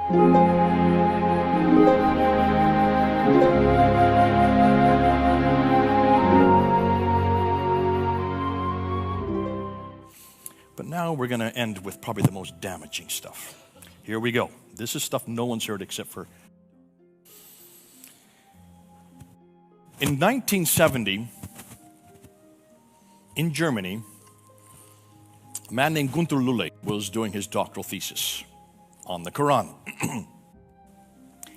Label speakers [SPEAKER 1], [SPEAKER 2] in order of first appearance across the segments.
[SPEAKER 1] But now we're going to end with probably the most damaging stuff. Here we go. This is stuff no one's heard except for... In 1970, in Germany, a man named Günter Lulling was doing his doctoral thesis on the Quran.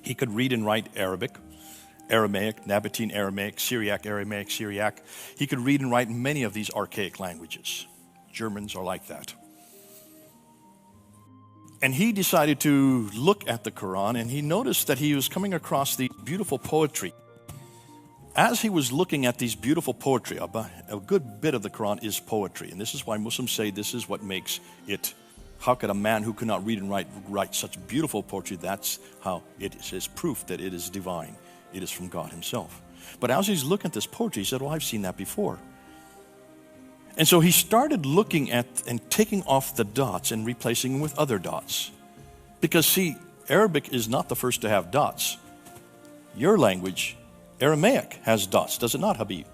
[SPEAKER 1] He could read and write Arabic, Aramaic, Nabatean Aramaic, Syriac Aramaic, Syriac. He could read and write many of these archaic languages. Germans are like that. And he decided to look at the Quran, and he noticed that he was coming across the beautiful poetry. As he was looking at these beautiful poetry, a good bit of the Quran is poetry. And this is why Muslims say this is what makes it. How could a man who could not read and write such beautiful poetry? That's how it is proof that it is divine. It is from God himself. But as he's looking at this poetry, he said, well, I've seen that before. And so he started looking at and taking off the dots and replacing them with other dots. Because see, Arabic is not the first to have dots. Your language, Aramaic, has dots, does it not, Habib?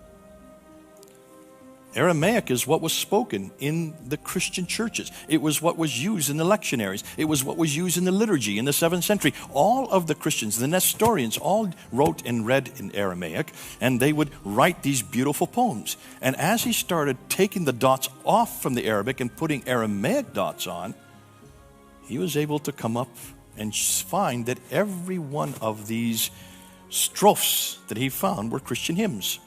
[SPEAKER 1] Aramaic is what was spoken in the Christian churches. It was what was used in the lectionaries. It was what was used in the liturgy in the 7th century. All of the Christians, the Nestorians, all wrote and read in Aramaic, and they would write these beautiful poems. And as he started taking the dots off from the Arabic and putting Aramaic dots on, he was able to come up and find that every one of these strophes that he found were Christian hymns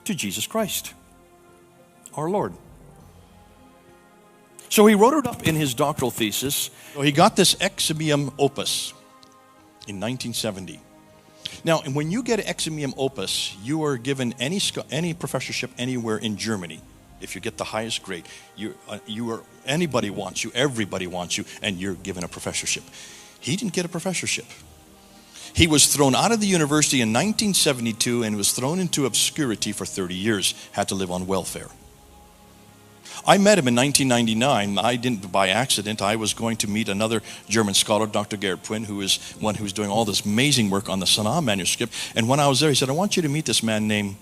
[SPEAKER 1] to Jesus Christ, our Lord. So he wrote it up in his doctoral thesis. So he got this eximium opus in 1970. Now, when you get an eximium opus, you are given any professorship anywhere in Germany. If you get the highest grade, anybody wants you, everybody wants you, and you're given a professorship. He didn't get a professorship. He was thrown out of the university in 1972 and was thrown into obscurity for 30 years, had to live on welfare. I met him in 1999. I didn't by accident. I was going to meet another German scholar, Dr. Gerd Puyn, who is one who's doing all this amazing work on the Sanaa manuscript. And when I was there, he said, I want you to meet this man named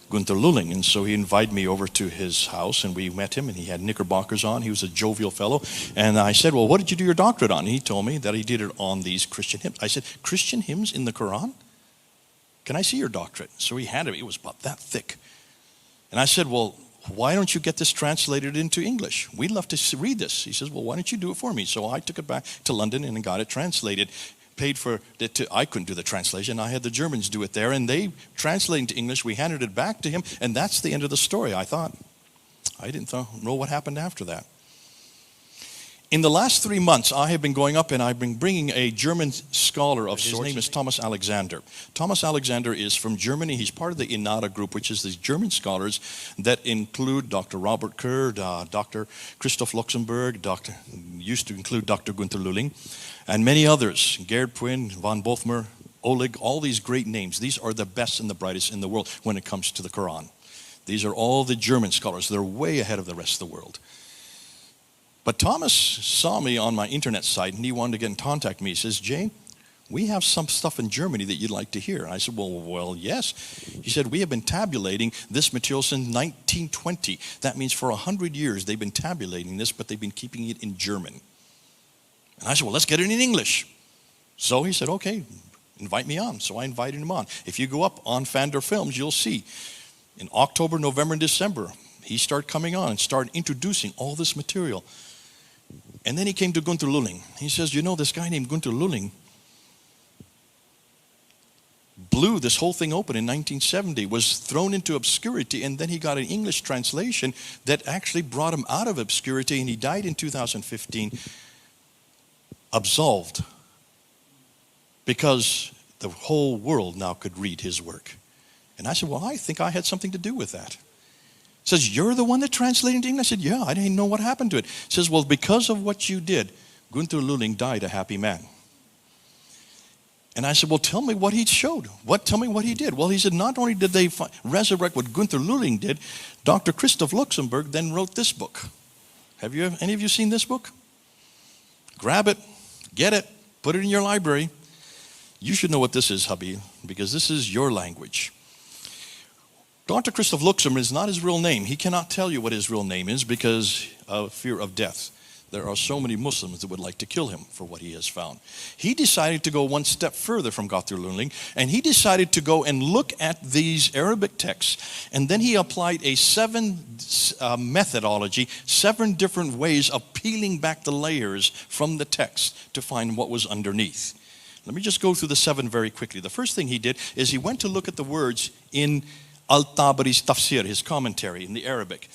[SPEAKER 1] Günter Lulling. And so he invited me over to his house, and we met him, and he had knickerbockers on. He was a jovial fellow. And I said, well, what did you do your doctorate on? And he told me that he did it on these Christian hymns. I said, Christian hymns in the Quran? Can I see your doctorate? So he had it. It was about that thick. And I said, well, why don't you get this translated into English? We'd love to read this. He says, well, why don't you do it for me? So I took it back to London and got it translated. Paid for it. I couldn't do the translation. I had the Germans do it there, and they translated into English. We handed it back to him, and that's the end of the story, I thought. I didn't know what happened after that. In the last 3 months, I have been going up and I've been bringing a German scholar of sorts. His name is Thomas Alexander. Thomas Alexander is from Germany. He's part of the INATA group, which is the German scholars that include Dr. Robert Kerr, Dr. Christoph Luxemburg, used to include Dr. Günter Lulling, and many others. Gerd Puyn, von Bothmer, Oleg, all these great names. These are the best and the brightest in the world when it comes to the Quran. These are all the German scholars. They're way ahead of the rest of the world. But Thomas saw me on my internet site, and he wanted to get in contact with me. He says, Jay, we have some stuff in Germany that you'd like to hear. And I said, well, yes. He said, we have been tabulating this material since 1920. That means for 100 years they've been tabulating this, but they've been keeping it in German. And I said, well, let's get it in English. So he said, okay, invite me on. So I invited him on. If you go up on Fander Films, you'll see in October, November, and December, he started coming on and started introducing all this material. And then he came to Günter Lulling. He says, you know, this guy named Günter Lulling blew this whole thing open in 1970, was thrown into obscurity, and then he got an English translation that actually brought him out of obscurity, and he died in 2015, absolved, because the whole world now could read his work. And I said, well, I think I had something to do with that. He says, you're the one that translated into English? I said, yeah, I didn't know what happened to it. He says, well, because of what you did, Günter Lulling died a happy man. And I said, well, tell me what he showed. Tell me what he did. Well, he said, not only did they resurrect what Günter Lulling did, Dr. Christoph Luxemburg then wrote this book. Have any of you seen this book? Grab it, get it. Put it in your library. You should know what this is, hubby, because this is your language. Dr. Christoph Luxem is not his real name. He cannot tell you what his real name is because of fear of death. There are so many Muslims that would like to kill him for what he has found. He decided to go one step further from Götterlöhnling, and he decided to go and look at these Arabic texts, and then he applied a methodology, 7 different ways of peeling back the layers from the text to find what was underneath. Let me just go through the 7 very quickly. The first thing he did is he went to look at the words in Al-Tabari's tafsir, his commentary in the Arabic.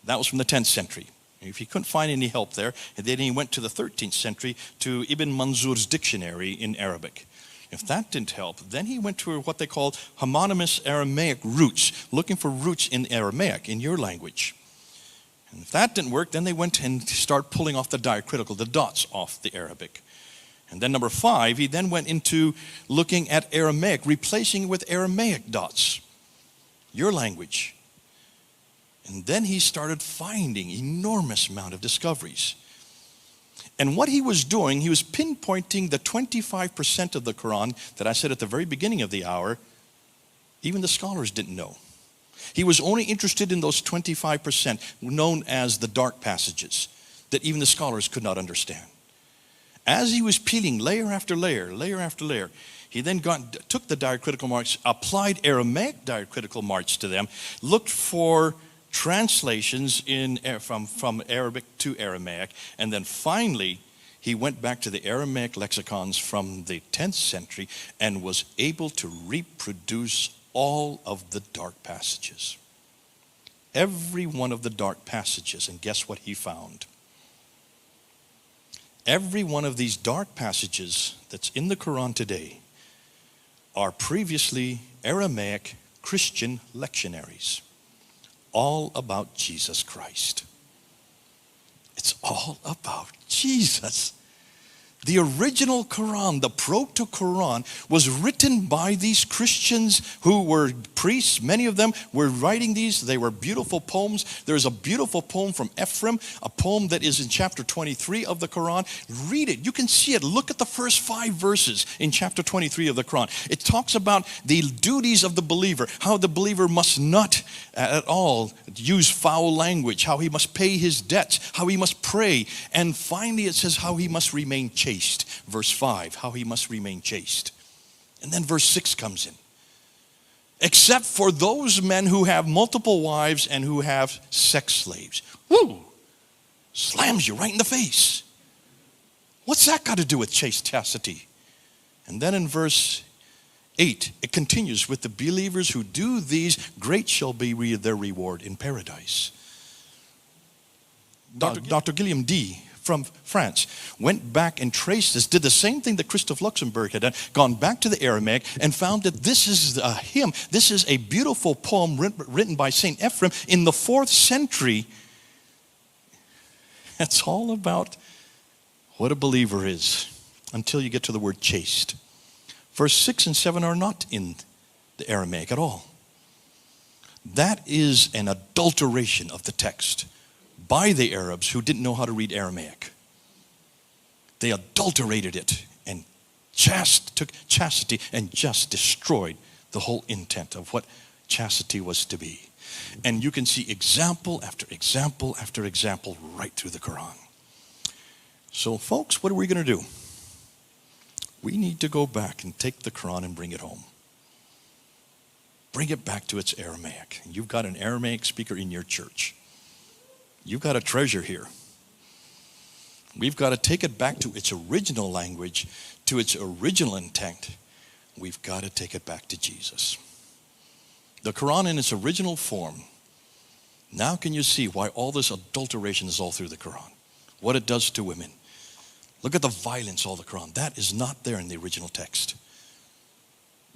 [SPEAKER 1] That was from the 10th century. If he couldn't find any help there, and then he went to the 13th century to Ibn Manzur's dictionary in Arabic. If that didn't help, then he went to what they called homonymous Aramaic roots, looking for roots in Aramaic, in your language. And if that didn't work, then they went and started pulling off the diacritical, the dots off the Arabic. And then number 5, he then went into looking at Aramaic, replacing it with Aramaic dots, your language. And then he started finding enormous amount of discoveries. And what he was doing, he was pinpointing the 25% of the Quran that I said at the very beginning of the hour, even the scholars didn't know. He was only interested in those 25% known as the dark passages that even the scholars could not understand. As he was peeling layer after layer, he then took the diacritical marks, applied Aramaic diacritical marks to them, looked for translations from Arabic to Aramaic, and then finally he went back to the Aramaic lexicons from the 10th century and was able to reproduce all of the dark passages. Every one of the dark passages, and guess what he found? Every one of these dark passages that's in the Quran today are previously Aramaic Christian lectionaries. All about Jesus Christ. It's all about Jesus. The original Quran, the Proto-Quran, was written by these Christians who were priests. Many of them were writing these. They were beautiful poems. There's a beautiful poem from Ephraim, a poem that is in chapter 23 of the Quran. Read it. You can see it. Look at the first 5 verses in chapter 23 of the Quran. It talks about the duties of the believer, how the believer must not at all use foul language, how he must pay his debts, how he must pray, and finally it says how he must remain chaste. Verse 5, how he must remain chaste. And then verse 6 comes in. Except for those men who have multiple wives and who have sex slaves. Woo! Slams you right in the face. What's that got to do with chaste chastity? And then in verse 8, it continues with the believers who do these, great shall be their reward in paradise. Dr. Guillaume D. from France went back and traced this, did the same thing that Christoph Luxemburg had done, gone back to the Aramaic and found that this is a hymn, this is a beautiful poem written by St. Ephraim in the 4th century. It's all about what a believer is until you get to the word chaste. Verse 6 and 7 are not in the Aramaic at all. That is an adulteration of the text by the Arabs who didn't know how to read Aramaic. They adulterated it and took chastity and just destroyed the whole intent of what chastity was to be. And you can see example after example after example right through the Quran. So folks, what are we going to do? We need to go back and take the Quran and bring it home. Bring it back to its Aramaic. You've got an Aramaic speaker in your church. You've got a treasure here. We've got to take it back to its original language, to its original intent. We've got to take it back to Jesus. The Quran in its original form. Now can you see why all this adulteration is all through the Quran? What it does to women. Look at the violence all the Quran. That is not there in the original text.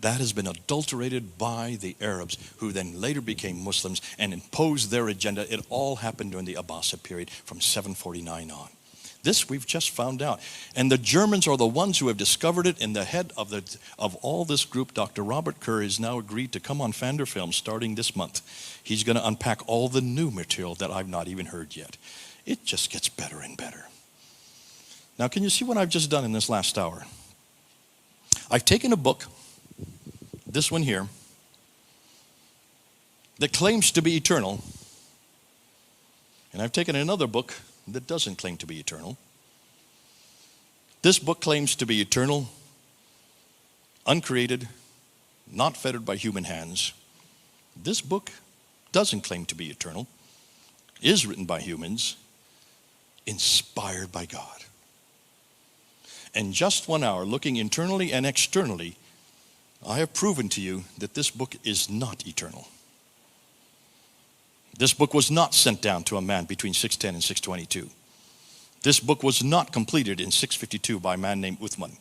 [SPEAKER 1] That has been adulterated by the Arabs, who then later became Muslims and imposed their agenda. It all happened during the Abbasid period from 749 on. This we've just found out. And the Germans are the ones who have discovered it. And the head of all this group, Dr. Robert Kerr, has now agreed to come on Fander Film starting this month. He's going to unpack all the new material that I've not even heard yet. It just gets better and better. Now, can you see what I've just done in this last hour? I've taken a book, this one here, that claims to be eternal, and I've taken another book that doesn't claim to be eternal. This book claims to be eternal, uncreated, not fettered by human hands. This book doesn't claim to be eternal, is written by humans, inspired by God. In just 1 hour, looking internally and externally, I have proven to you that this book is not eternal. This book was not sent down to a man between 610 and 622. This book was not completed in 652 by a man named Uthman.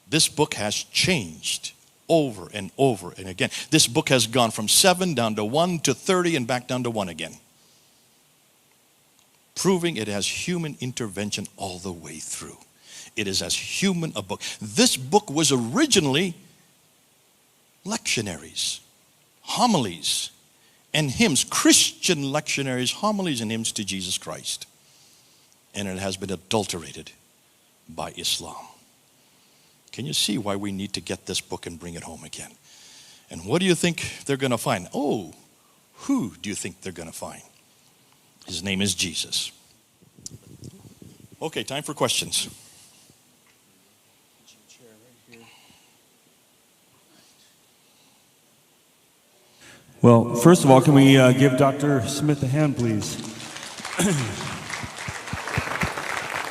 [SPEAKER 1] This book has changed over and over and again. This book has gone from 7 down to 1 to 30 and back down to 1 again, proving it has human intervention all the way through. It is as human a book. This book was originally lectionaries, homilies, and hymns, Christian lectionaries, homilies, and hymns to Jesus Christ. And it has been adulterated by Islam. Can you see why we need to get this book and bring it home again? And what do you think they're going to find? Oh, who do you think they're going to find? His name is Jesus. Okay, time for questions.
[SPEAKER 2] Well, first of all, can we give Dr. Smith a hand, please?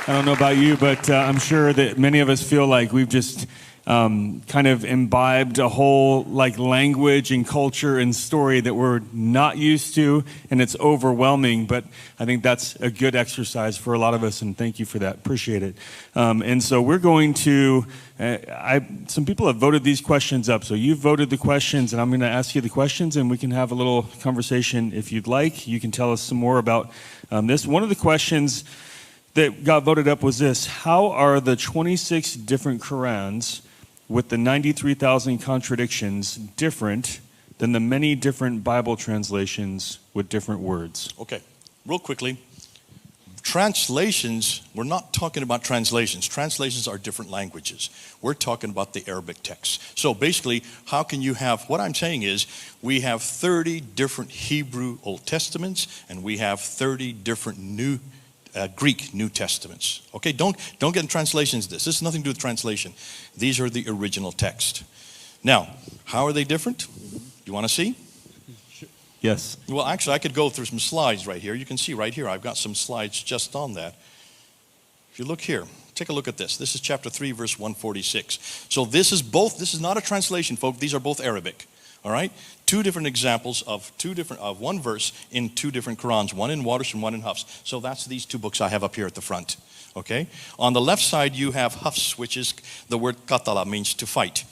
[SPEAKER 2] I don't know about you, but I'm sure that many of us feel like we've just kind of imbibed a whole language and culture and story that we're not used to, and it's overwhelming. But I think that's a good exercise for a lot of us, and thank you for that. Appreciate it. And so we're going to, some people have voted these questions up. So you've voted the questions, and I'm going to ask you the questions, and we can have a little conversation if you'd like. You can tell us some more about this. One of the questions that got voted up was this: how are the 26 different Qurans with the 93,000 contradictions different than the many different Bible translations with different words?
[SPEAKER 1] Okay, real quickly. Translations, we're not talking about translations. Translations are different languages. We're talking about the Arabic text. So basically, how can you have, what I'm saying is, we have 30 different Hebrew Old Testaments, and we have 30 different Greek New Testaments. Okay, don't get in translations this. This has nothing to do with translation. These are the original text. Now, how are they different? You want to see?
[SPEAKER 2] Yes.
[SPEAKER 1] Well, actually, I could go through some slides right here. You can see right here, I've got some slides just on that. If you look here, take a look at this. This is chapter 3, verse 146. So this is not a translation, folks. These are both Arabic. All right? Two different examples of one verse in two different Qurans, one in Warsh and one in Hafs. So that's these two books I have up here at the front. Okay? On the left side, you have Hafs, which is the word qatala, means to fight.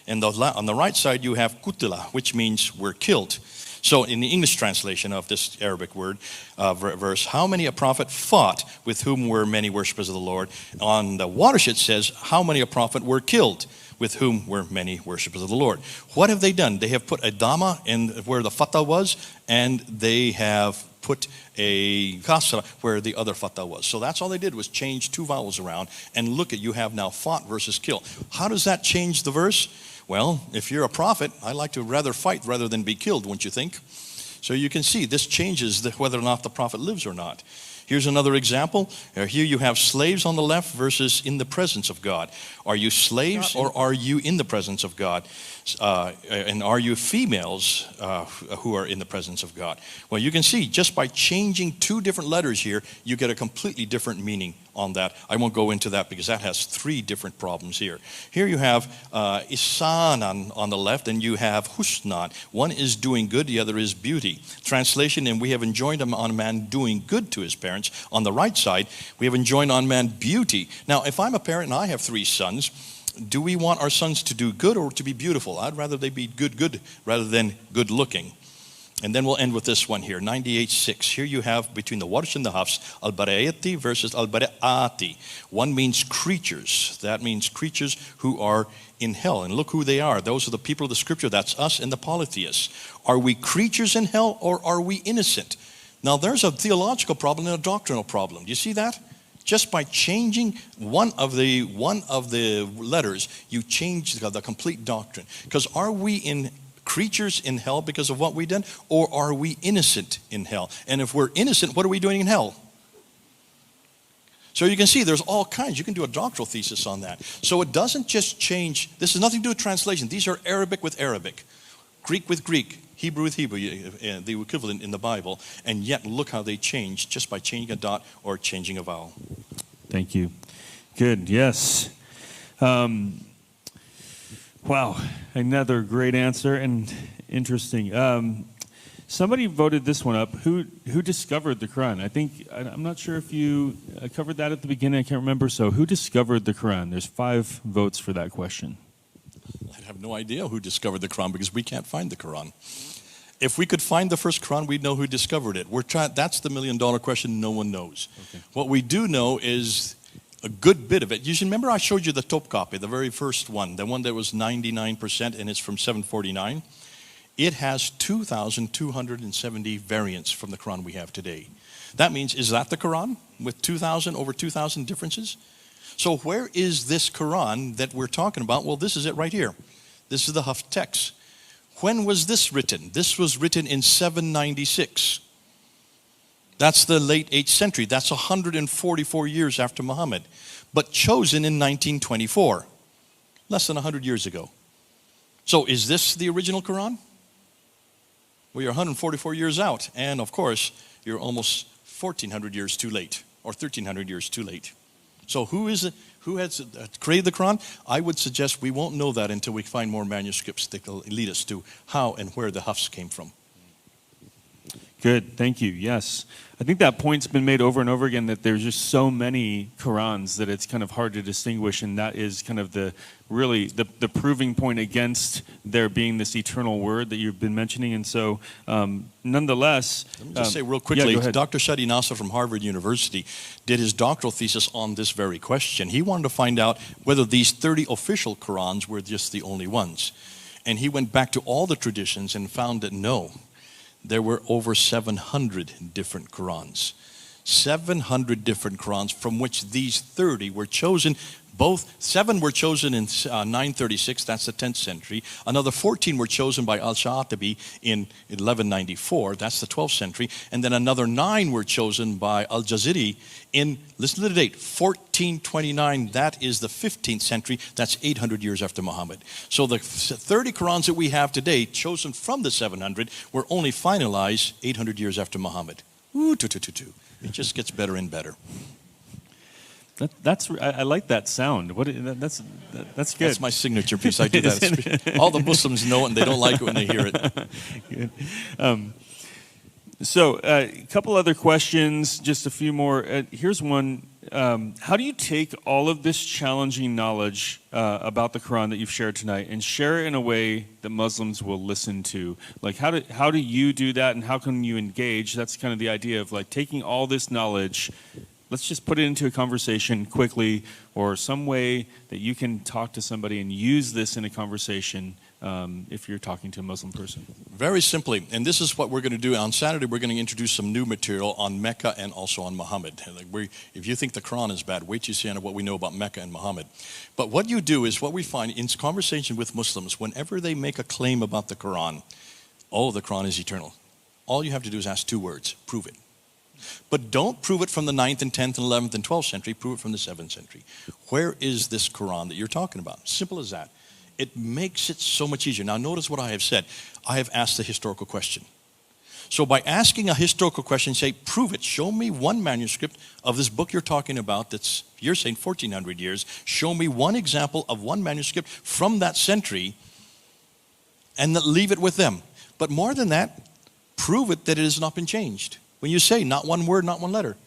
[SPEAKER 1] And on the right side, you have kutila, which means we're killed. So in the English translation of this Arabic word, verse, how many a prophet fought with whom were many worshippers of the Lord? On the Warsh it says, how many a prophet were killed with whom were many worshippers of the Lord? What have they done? They have put a dhamma in where the fatha was, and they have put a kasra where the other fatha was. So that's all they did, was change two vowels around, and look at, you have now fought versus kill. How does that change the verse? Well, if you're a prophet, I like to rather fight rather than be killed, wouldn't you think? So you can see this changes whether or not the prophet lives or not. Here's another example. Here you have slaves on the left versus in the presence of God. Are you slaves or are you in the presence of God? And are you females who are in the presence of God? Well, you can see just by changing two different letters here, you get a completely different meaning on that. I won't go into that because that has three different problems here. Here you have Ihsan on the left, and you have Husnan. One is doing good, the other is beauty. Translation, and we have enjoined on a man doing good to his parents. On the right side, we have enjoined on man beauty. Now, if I'm a parent and I have three sons, do we want our sons to do good or to be beautiful? I'd rather they be good rather than good looking. And then we'll end with this one here, 98:6. Here you have between the Warsh and the Hafs, al-barayati versus al-bara'ati. One means creatures. That means creatures who are in hell. And look who they are. Those are the people of the scripture. That's us and the polytheists. Are we creatures in hell or are we innocent? Now there's a theological problem and a doctrinal problem. Do you see that? Just by changing one of the letters, you change the complete doctrine. Because are we creatures in hell because of what we did, or are we innocent in hell? And if we're innocent, what are we doing in hell? So you can see there's all kinds. You can do a doctoral thesis on that. So it doesn't just change. This has nothing to do with translation. These are Arabic with Arabic, Greek with Greek, Hebrew with Hebrew, the equivalent in the Bible. And yet look how they change just by changing a dot or changing a vowel.
[SPEAKER 2] Thank you. Good. Yes. Wow. Another great answer and interesting. Somebody voted this one up. Who discovered the Quran? I'm not sure if you covered that at the beginning. I can't remember. So who discovered the Quran? There's 5 votes for that question.
[SPEAKER 1] I have no idea who discovered the Quran because we can't find the Quran. If we could find the first Quran, we'd know who discovered it. That's the $1 million question no one knows. Okay. What we do know is a good bit of it. You remember I showed you the top copy, the very first one, the one that was 99% and it's from 749. It has 2,270 variants from the Quran we have today. That means, is that the Quran with over 2,000 differences? So where is this Quran that we're talking about? Well, this is it right here. This is the Hafs text. When was this written? This was written in 796. That's the late 8th century. That's 144 years after Muhammad, but chosen in 1924, less than 100 years ago. So is this the original Quran? Well, you're 144 years out, and of course, you're almost 1,400 years too late, or 1,300 years too late. So who has created the Quran? I would suggest we won't know that until we find more manuscripts that will lead us to how and where the Hafs came from.
[SPEAKER 2] Good, thank you. Yes, I think that point's been made over and over again that there's just so many Qurans that it's kind of hard to distinguish, and that is kind of the proving point against there being this eternal word that you've been mentioning. And so, nonetheless,
[SPEAKER 1] let me just say real quickly,
[SPEAKER 2] go ahead.
[SPEAKER 1] Dr. Shadi Nasser from Harvard University did his doctoral thesis on this very question. He wanted to find out whether these 30 official Qurans were just the only ones, and he went back to all the traditions and found that no. There were over 700 different Qurans. 700 different Qurans from which these 30 were chosen. 7 were chosen in 936, that's the 10th century. Another 14 were chosen by Al-Sha'atibi in 1194, that's the 12th century. And then another 9 were chosen by Al-Jaziri in, listen to the date, 1429, that is the 15th century, that's 800 years after Muhammad. So the 30 Qurans that we have today, chosen from the 700, were only finalized 800 years after Muhammad. Ooh, It just gets better and better.
[SPEAKER 2] I like that sound. That's good.
[SPEAKER 1] That's my signature piece. I do that. All the Muslims know it, and they don't like it when they hear it.
[SPEAKER 2] Good. So a couple other questions, just a few more. Here's one. How do you take all of this challenging knowledge about the Quran that you've shared tonight and share it in a way that Muslims will listen to? Like, how do you do that, and how can you engage? That's kind of the idea of like taking all this knowledge. Let's just put it into a conversation quickly, or some way that you can talk to somebody and use this in a conversation if you're talking to a Muslim person.
[SPEAKER 1] Very simply, and this is what we're going to do. On Saturday, we're going to introduce some new material on Mecca and also on Muhammad. If you think the Quran is bad, wait till you see what we know about Mecca and Muhammad. But what you do is what we find in conversation with Muslims, whenever they make a claim about the Quran, oh, the Quran is eternal. All you have to do is ask 2 words, prove it. But don't prove it from the 9th and 10th and 11th and 12th century. Prove it from the 7th century. Where is this Quran that you're talking about? Simple as that. It makes it so much easier. Now notice what I have said. I have asked a historical question. So by asking a historical question, say, prove it. Show me one manuscript of this book you're talking about that's, you're saying 1,400 years. Show me one example of one manuscript from that century and leave it with them. But more than that, prove it that it has not been changed. When you say not one word, not one letter,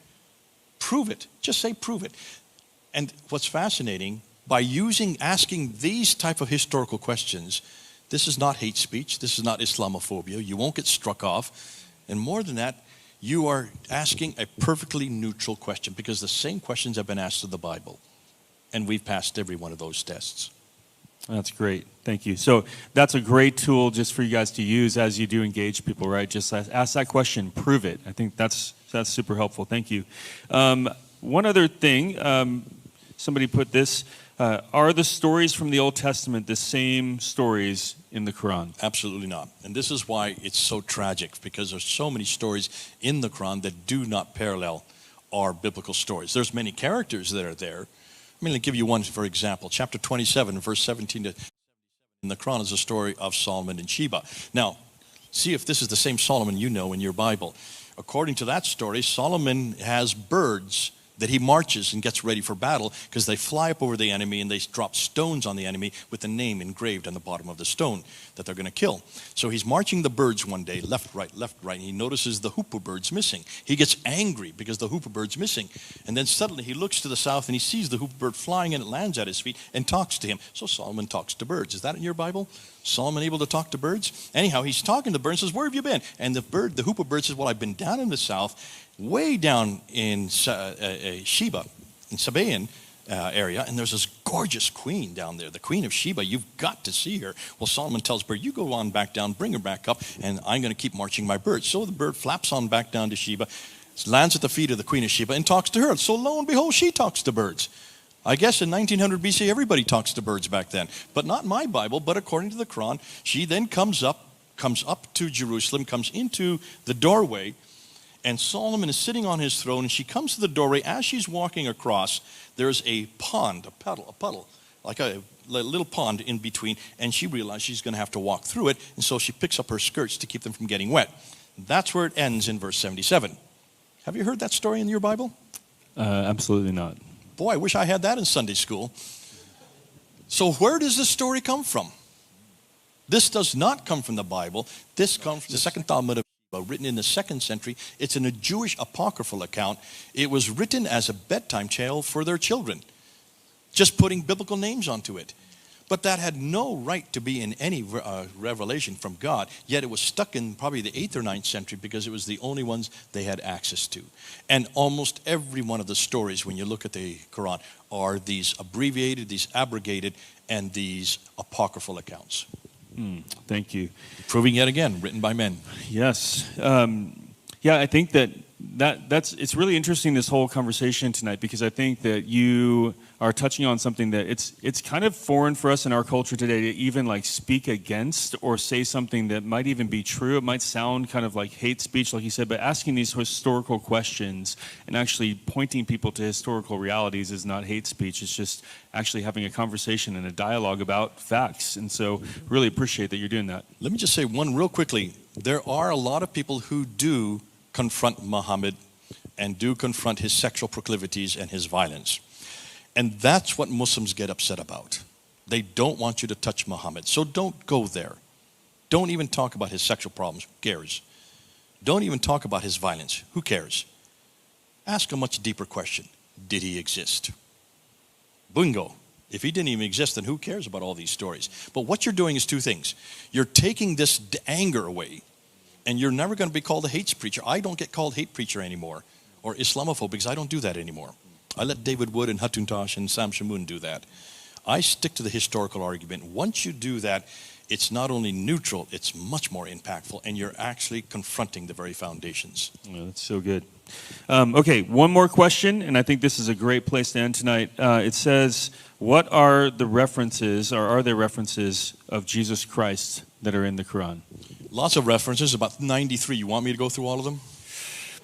[SPEAKER 1] prove it. Just say prove it. And what's fascinating, by asking these type of historical questions, this is not hate speech. This is not Islamophobia. You won't get struck off. And more than that, you are asking a perfectly neutral question because the same questions have been asked of the Bible. And we've passed every one of those tests.
[SPEAKER 2] That's great. Thank you. So that's a great tool just for you guys to use as you do engage people, right? Just ask that question, prove it. I think that's super helpful. Thank you. One other thing, somebody put this, are the stories from the Old Testament the same stories in the Quran?
[SPEAKER 1] Absolutely not. And this is why it's so tragic, because there's so many stories in the Quran that do not parallel our biblical stories. There's many characters that are there. I'm going to give you one, for example. Chapter 27, verse 17 in the Quran is a story of Solomon and Sheba. Now, see if this is the same Solomon you know in your Bible. According to that story, Solomon has birds that he marches and gets ready for battle, because they fly up over the enemy and they drop stones on the enemy with the name engraved on the bottom of the stone that they're going to kill. So he's marching the birds one day, left, right, and he notices the hoopoe bird's missing. He gets angry because the hoopoe bird's missing. And then suddenly he looks to the south and he sees the hoopoe bird flying, and it lands at his feet and talks to him. So Solomon talks to birds. Is that in your Bible? Solomon able to talk to birds? Anyhow, he's talking to the bird and says, "Where have you been?" And the hoopoe bird says, "Well, I've been down in the south, way down in Sheba, in Sabaean area, and there's this gorgeous queen down there, the Queen of Sheba. You've got to see her." Well, Solomon tells bird, "You go on back down, bring her back up, and I'm going to keep marching my bird." So the bird flaps on back down to Sheba, lands at the feet of the Queen of Sheba, and talks to her. So lo and behold, she talks to birds. I guess in 1900 BC, everybody talks to birds back then. But not in my Bible, but according to the Quran, she then comes up to Jerusalem, comes into the doorway, and Solomon is sitting on his throne, and she comes to the doorway. As she's walking across, there's a pond, a puddle, like a little pond in between, and she realizes she's going to have to walk through it, and so she picks up her skirts to keep them from getting wet. That's where it ends in verse 77. Have you heard that story in your Bible?
[SPEAKER 2] Absolutely not.
[SPEAKER 1] Boy, I wish I had that in Sunday school. So where does this story come from? This does not come from the Bible. This comes from the Second Talmud of Sheba, written in the 2nd century. It's in a Jewish apocryphal account. It was written as a bedtime tale for their children, just putting biblical names onto it. But that had no right to be in any revelation from God, yet it was stuck in probably the 8th or 9th century because it was the only ones they had access to. And almost every one of the stories, when you look at the Quran, are these abbreviated, these abrogated, and these apocryphal accounts.
[SPEAKER 2] Thank you.
[SPEAKER 1] Proving yet again, written by men.
[SPEAKER 2] Yes. Yeah, I think that's it's really interesting, this whole conversation tonight, because I think that you are touching on something that it's kind of foreign for us in our culture today to even like speak against or say something that might even be true. It might sound kind of like hate speech, like you said, but asking these historical questions and actually pointing people to historical realities is not hate speech. It's just actually having a conversation and a dialogue about facts. And so really appreciate that you're doing that.
[SPEAKER 1] Let me just say one real quickly. There are a lot of people who do confront Muhammad and do confront his sexual proclivities and his violence. And that's what Muslims get upset about. They don't want you to touch Muhammad. So don't go there. Don't even talk about his sexual problems. Who cares? Don't even talk about his violence. Who cares? Ask a much deeper question. Did he exist? Bingo. If he didn't even exist, then who cares about all these stories? But what you're doing is two things. You're taking this anger away, and you're never going to be called a hate preacher. I don't get called hate preacher anymore, or Islamophobe, because I don't do that anymore. I let David Wood and Hatuntash and Sam Shamoun do that. I stick to the historical argument. Once you do that, it's not only neutral, it's much more impactful, and you're actually confronting the very foundations.
[SPEAKER 2] Oh, that's so good. Okay, one more question, and I think this is a great place to end tonight. It says, what are the references, or are there references of Jesus Christ that are in the Quran?
[SPEAKER 1] Lots of references, about 93. You want me to go through all of them?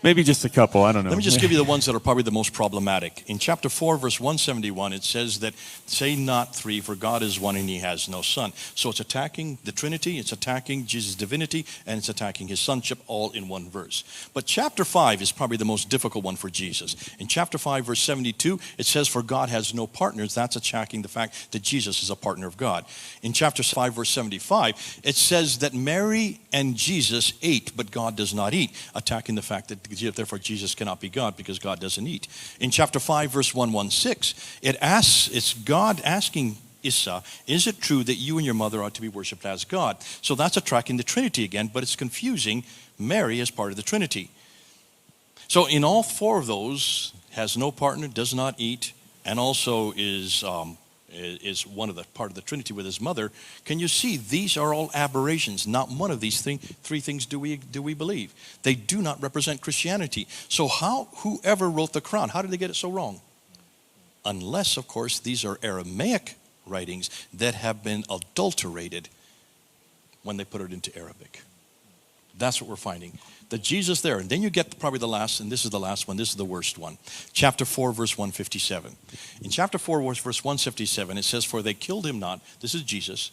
[SPEAKER 2] Maybe just a couple, I don't know.
[SPEAKER 1] Let me just give you the ones that are probably the most problematic. In chapter 4, verse 171, it says that, say not three, for God is one and he has no son. So it's attacking the Trinity, it's attacking Jesus' divinity, and it's attacking his sonship all in one verse. But chapter 5 is probably the most difficult one for Jesus. In chapter 5, verse 72, it says, for God has no partners. That's attacking the fact that Jesus is a partner of God. In chapter 5, verse 75, it says that Mary and Jesus ate, but God does not eat, attacking the fact that therefore Jesus cannot be God because God doesn't eat. In chapter 5, verse 116, it's God asking Isa, is it true that you and your mother are to be worshipped as God? So that's attacking the Trinity again, but it's confusing Mary as part of the Trinity. So in all four of those, has no partner, does not eat, and also is is one of the part of the Trinity with his mother. Can you see these are all aberrations? Not one of these three things do we believe. They do not represent Christianity. So whoever wrote the Quran, how did they get it so wrong? Unless, of course, these are Aramaic writings that have been adulterated when they put it into Arabic. That's what we're finding. The Jesus there, and then you get probably the last, and this is the last one, this is the worst one. Chapter 4, verse 157. In chapter 4, verse 157, it says, "For they killed him not," this is Jesus,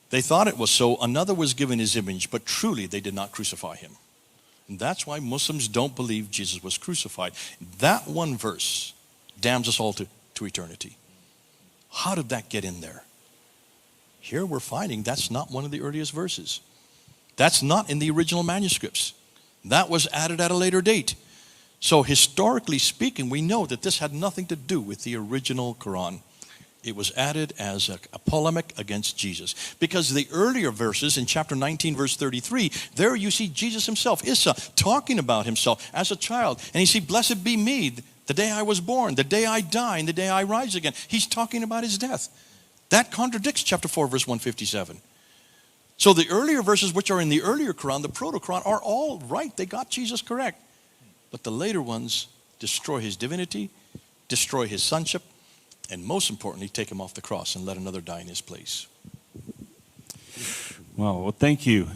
[SPEAKER 1] "they thought it was so, another was given his image, but truly they did not crucify him." And that's why Muslims don't believe Jesus was crucified. That one verse damns us all to eternity. How did that get in there? Here we're finding that's not one of the earliest verses. That's not in the original manuscripts. That was added at a later date. So historically speaking, we know that this had nothing to do with the original Quran. It was added as a polemic against Jesus. Because the earlier verses in chapter 19, verse 33, there you see Jesus himself, Isa, talking about himself as a child. And you see, "Blessed be me, the day I was born, the day I die, and the day I rise again." He's talking about his death. That contradicts chapter 4, verse 157. So the earlier verses, which are in the earlier Quran, the Proto-Quran, are all right. They got Jesus correct. But the later ones destroy his divinity, destroy his sonship, and most importantly, take him off the cross and let another die in his place.
[SPEAKER 2] Well, thank you.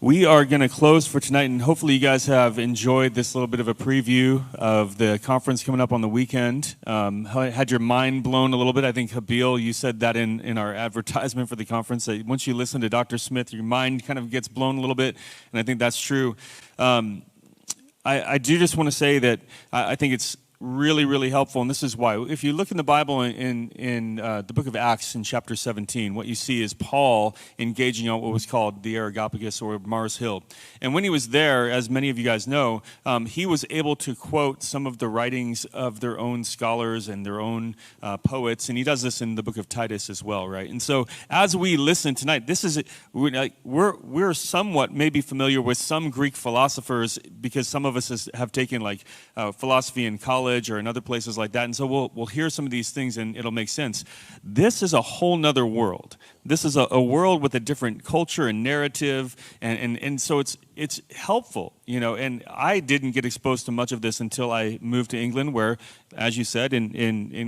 [SPEAKER 2] We are going to close for tonight, and hopefully you guys have enjoyed this little bit of a preview of the conference coming up on the weekend. Had your mind blown a little bit. I think, Habil, you said that in our advertisement for the conference, that once you listen to Dr. Smith, your mind kind of gets blown a little bit, and I think that's true. I do just want to say that I think it's really, really helpful, and this is why. If you look in the Bible in the book of Acts in chapter 17, what you see is Paul engaging on what was called the Areopagus or Mars Hill. And when he was there, as many of you guys know, he was able to quote some of the writings of their own scholars and their own poets, and he does this in the book of Titus as well, right? And so as we listen tonight, we're somewhat maybe familiar with some Greek philosophers because some of us have taken philosophy in college or in other places like that, and so we'll hear some of these things and it'll make sense. This is a whole nother world. This is a world with a different culture and narrative, and so it's helpful, and I didn't get exposed to much of this until I moved to England, where, as you said, in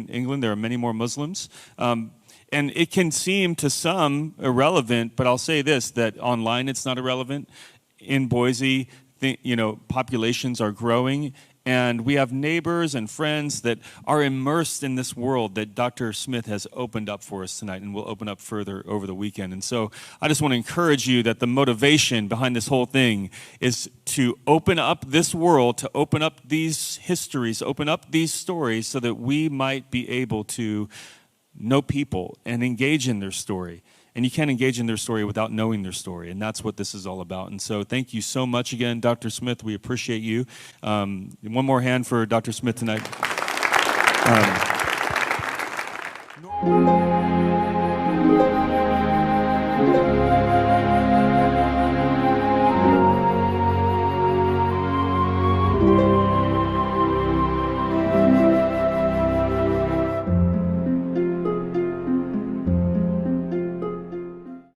[SPEAKER 2] England there are many more Muslims. And it can seem to some irrelevant, but I'll say this, that online it's not irrelevant. In Boise, populations are growing, and we have neighbors and friends that are immersed in this world that Dr. Smith has opened up for us tonight and will open up further over the weekend. And so I just want to encourage you that the motivation behind this whole thing is to open up this world, to open up these histories, open up these stories so that we might be able to know people and engage in their story. And you can't engage in their story without knowing their story, and that's what this is all about. And so thank you so much again, Dr. Smith. We appreciate you. One more hand for Dr. Smith tonight.